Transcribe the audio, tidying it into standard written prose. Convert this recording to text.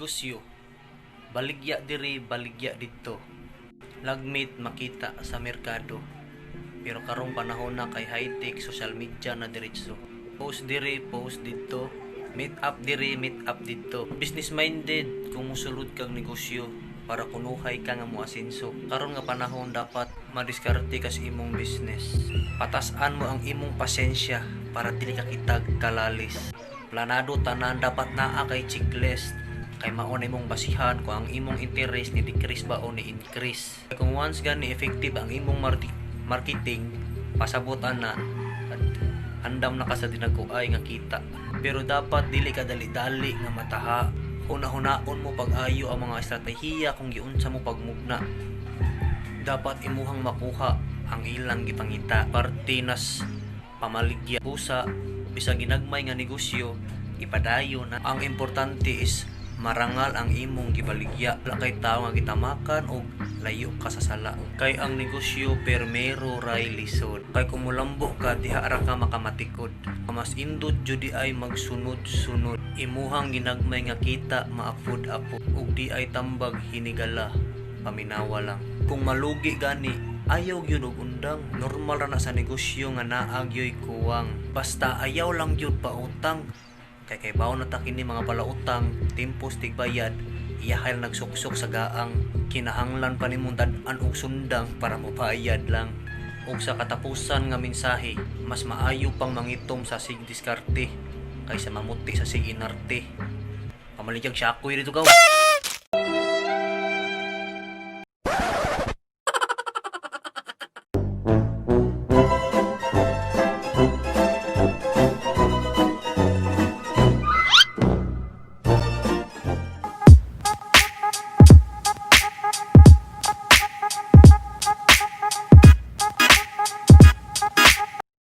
negosyo, baligya diri, baligya dito. Lagmit makita sa merkado. Pero karong panahon na kay high-tech social media na diretso. Post diri, post dito. Meet up diri, meet up dito. Business minded kung musulod kang negosyo para kunuhay ka nga moasenso. Karon nga panahon dapat madiskarte ka sa imong business. Patasan mo ang imong pasensya para dili ka kitag kalalis. Planado tanan dapat naa kay checklist. Kay mao na imong basihan kung ang imong interest ni decrease ba o ni increase. Kung once gani effective ang imong marketing, pasabutan na andam na ka sa dinaguay nga kita. Pero dapat dili ka dali-dali nga mataha. Una-hunaon mo pag-ayo ang mga estratehiya kung giunsa mo pagmugna. Dapat imuhang makuha ang ilang gipangita. Partinas pamaligya busa bisag ginagmay nga negosyo ipadayon na. Ang importante is marangal ang imong gibaligya. Wala kay tao nga gitamakan o layo ka sa sala. Kay ang negosyo permero ray lisod. Kay kung mulambo ka diha ra ka makamatikod. Mas indot judi ay magsunod-sunod. Imuhang ginagmay nga kita maapod-apod ug di ay tambag hinigala paminawa lang. Kung malugi gani ayaw gyud og undang. Normal ra na sa negosyo nga naagyoy kuwang. Basta ayaw lang gyud pautang. Kay bawo na ta kini mga palautang, timpos tigbayad, iyahal nagsuksok sa gaang, kinahanglan pa nimong dad-an og sundang para mobayad lang. Ug sa katapusan nga mensahe, mas maayo pang mangitom sa sig diskarte kaysa mamuti sa sig inarte. Pamaligyag siya ako dito ka.